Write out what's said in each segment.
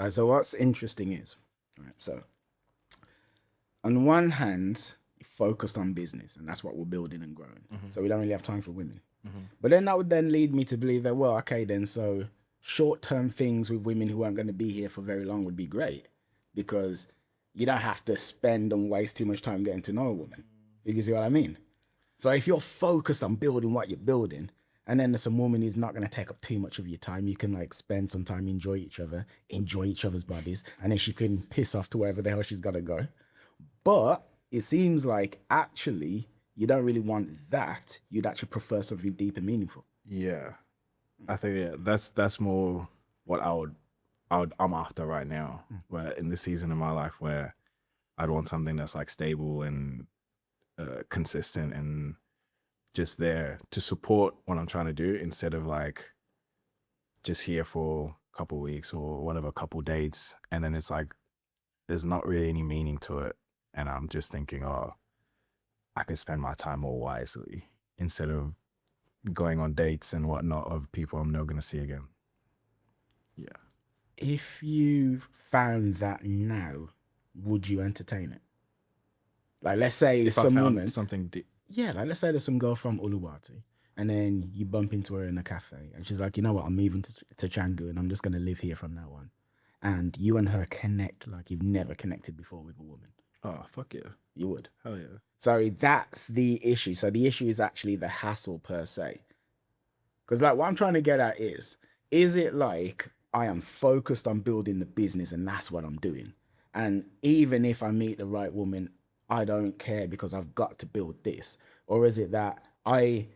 So what's interesting is, right, so on one hand, focused on business, and that's what we're building and growing. So we don't really have time for women. But then that would then lead me to believe that, well, okay, then so short-term things with women who aren't going to be here for very long would be great because you don't have to spend and waste too much time getting to know a woman. You see what I mean? So if you're focused on building what you're building, and then there's some woman who's not going to take up too much of your time, you can like spend some time, enjoy each other's bodies, and then she can piss off to wherever the hell she's got to go. But it seems like actually you don't really want that. You'd actually prefer something deep and meaningful. Yeah, I think that's more what I'm after right now. Where in this season of my life, where I'd want something that's like stable and consistent and just there to support what I'm trying to do instead of like just here for a couple weeks or whatever, couple dates, and then it's like there's not really any meaning to it, and I'm just thinking, oh, I could spend my time more wisely instead of going on dates and whatnot of people I'm not going to see again. Yeah. If you found that now, would you entertain it? Like, let's say If some I found woman, something deep. yeah, like let's say there's some girl from Uluwatu, and then you bump into her in a cafe, and she's like, you know what, I'm moving to Canggu, and I'm just gonna live here from now on. And you and her connect like you've never connected before with a woman. Oh, fuck yeah. You would. Hell yeah. So that's the issue. So the issue is actually the hassle per se. Because like what I'm trying to get at is it like I am focused on building the business and that's what I'm doing? And even if I meet the right woman, I don't care because I've got to build this? Or is it that I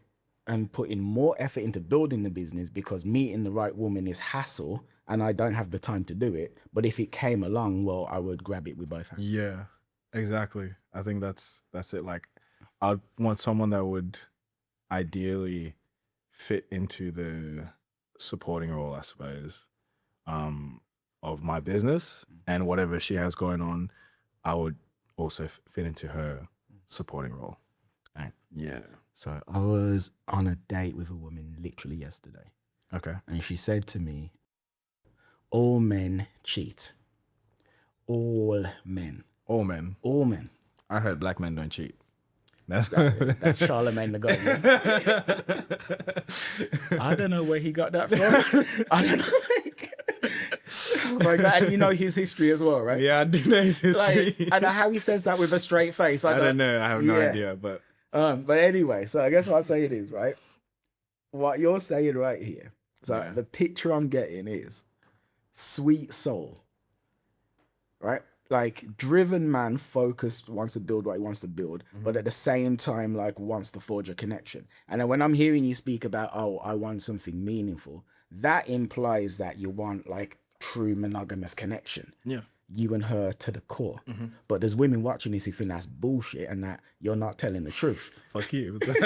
am putting more effort into building the business because meeting the right woman is hassle and I don't have the time to do it? But if it came along, well, I would grab it with both hands. Yeah, exactly. I think that's it. Like, I'd want someone that would ideally fit into the supporting role, I suppose, of my business, and whatever she has going on, I would also fit into her supporting role. Right. Yeah. So I was on a date with a woman literally yesterday, Okay. and she said to me, all men cheat. All men. All men. All men. I heard black men don't cheat. That's That's Charlemagne the God. I don't know where he got that from. I don't know. Like that, and you know his history as well, right? Yeah, I do know his history. Like, I know how he says that with a straight face. I don't know. I have no idea, but anyway, so I guess what I'm saying is, right, what you're saying right here. So the picture I'm getting is sweet soul, right? Like driven man, focused, wants to build what he wants to build, but at the same time, like wants to forge a connection. And then when I'm hearing you speak about, oh, I want something meaningful, that implies that you want like true monogamous connection. Yeah. You and her to the core. But there's women watching this who think that's bullshit and that you're not telling the truth. Fuck you. That's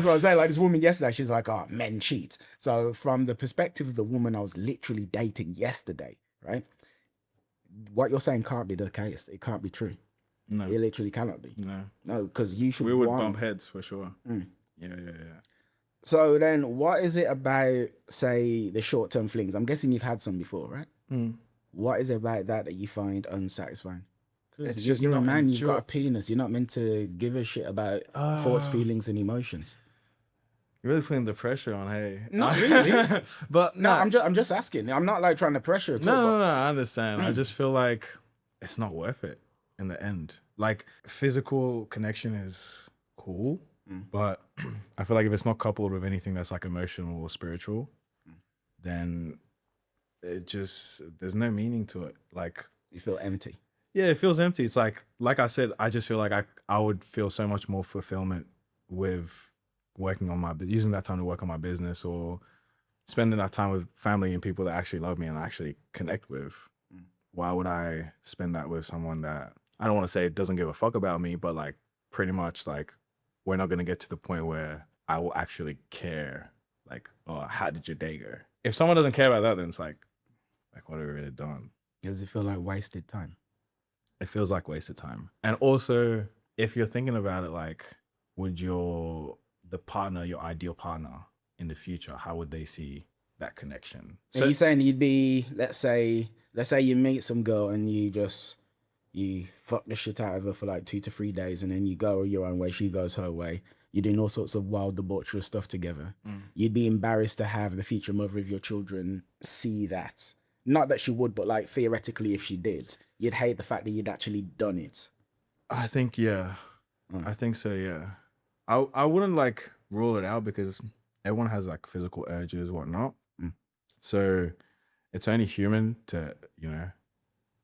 what I'm saying. Like this woman yesterday, she's like, oh, men cheat. So from the perspective of the woman I was literally dating yesterday, right? What you're saying can't be the case. It can't be true. No. It literally cannot be. No, because you should We would bump heads for sure. Yeah. So then what is it about, say, the short-term flings? I'm guessing you've had some before, right? What is it about that you find unsatisfying? It's just you're a not man, you've got a enjoy- penis. You're not meant to give a shit about thoughts, feelings, and emotions. You're really putting the pressure on, hey. Not really. But No, I'm just asking. I'm not like trying to pressure at all. No, I understand. I just feel like it's not worth it in the end. Like physical connection is cool, but I feel like if it's not coupled with anything that's like emotional or spiritual, then it just, there's no meaning to it. Like, You feel empty. yeah, it feels empty. It's like I said, I just feel like I would feel so much more fulfillment with working on using that time to work on my business or spending that time with family and people that actually love me and actually connect with. Why would I spend that with someone that, I don't want to say it doesn't give a fuck about me, but like pretty much like we're not going to get to the point where I will actually care. Like, oh, how did your day go? If someone doesn't care about that, then it's like what have we really done? Does it feel like wasted time? It feels like wasted time. And also, if you're thinking about it, like, would the partner, your ideal partner in the future, how would they see that connection. So you're saying you'd be, let's say you meet some girl and you fuck the shit out of her for like 2 to 3 days, and then you go your own way, she goes her way. You're doing all sorts of wild, debaucherous stuff together. You'd be embarrassed to have the future mother of your children see that. Not that she would, but like theoretically, if she did, you'd hate the fact that you'd actually done it. I think, yeah. I think so, yeah. I wouldn't like rule it out because everyone has like physical urges, whatnot. So it's only human to, you know,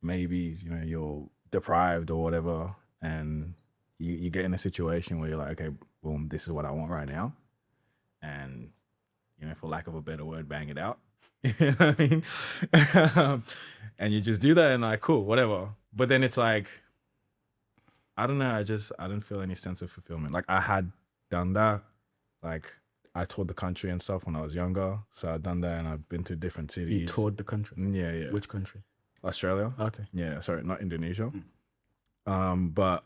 maybe, you know, you're deprived or whatever, and you get in a situation where you're like, okay, boom, this is what I want right now. And, you know, for lack of a better word, bang it out. You know what I mean? And you just do that and like, cool, whatever. But then it's like, I don't know, I didn't feel any sense of fulfillment. Like I had done that. Like I toured the country and stuff when I was younger. So I've done that and I've been to different cities. You toured the country? Yeah, yeah. Which country? Australia. Okay. Yeah, sorry, not Indonesia. But,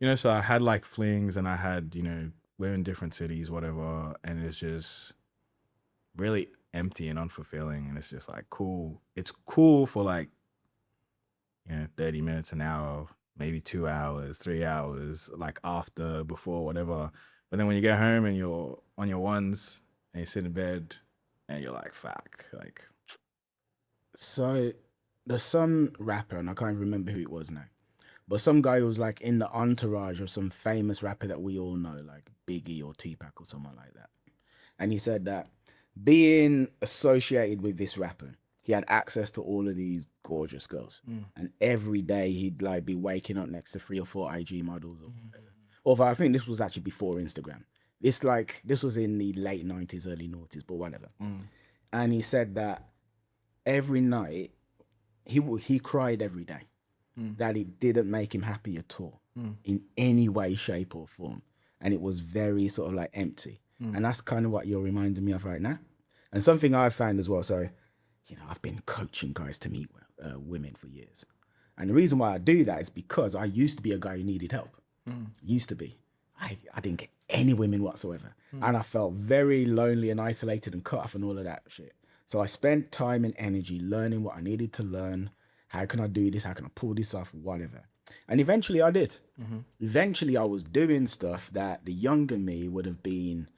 you know, so I had like flings and I had, you know, we're in different cities, whatever. And it's just really empty and unfulfilling. And it's just like cool. It's cool for like, you know, 30 minutes, an hour, maybe 2 hours, 3 hours, like after, before, whatever. But then when you get home and you're on your ones and you sit in bed and you're like, fuck, like. So there's some rapper, and I can't remember who it was now, but some guy who was like in the entourage of some famous rapper that we all know, like Biggie or Tupac or someone like that. And he said that being associated with this rapper, he had access to all of these gorgeous girls. And every day he'd like be waking up next to 3 or 4 IG models. Although I think this was actually before Instagram. This was in the late 90s, early noughties, but whatever. And he said that every night, he cried every day. That it didn't make him happy at all in any way, shape or form. And it was very sort of like empty. And that's kind of what you're reminding me of right now. And something I've found as well, so, you know, I've been coaching guys to meet women for years. And the reason why I do that is because I used to be a guy who needed help. Used to be. I didn't get any women whatsoever. And I felt very lonely and isolated and cut off and all of that shit. So I spent time and energy learning what I needed to learn. How can I do this? How can I pull this off? Whatever. And eventually I did. Eventually I was doing stuff that the younger me would have been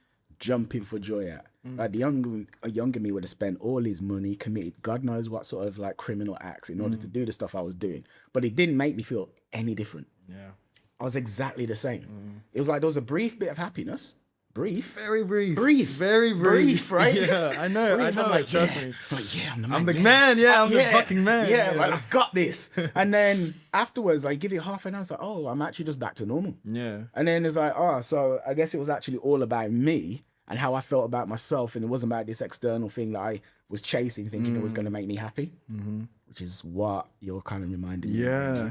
jumping for joy at. Like the younger me would have spent all his money, committed God knows what sort of like criminal acts in order to do the stuff I was doing. But it didn't make me feel any different. Yeah. I was exactly the same. It was like there was a brief bit of happiness. Brief. Very brief. Brief. Very brief. Brief, right? Yeah, I know. Brief. I know. I'm like, trust yeah. me. I'm like, yeah, I'm the man. I'm the man. Yeah, I'm the fucking man. Yeah, man, I got this. And then afterwards, like, give it half an hour. It's like, oh, I'm actually just back to normal. Yeah. And then it's like, oh, so I guess it was actually all about me and how I felt about myself. And it wasn't about this external thing that I was chasing, thinking it was going to make me happy, which is what you're kind of reminding me of. Yeah.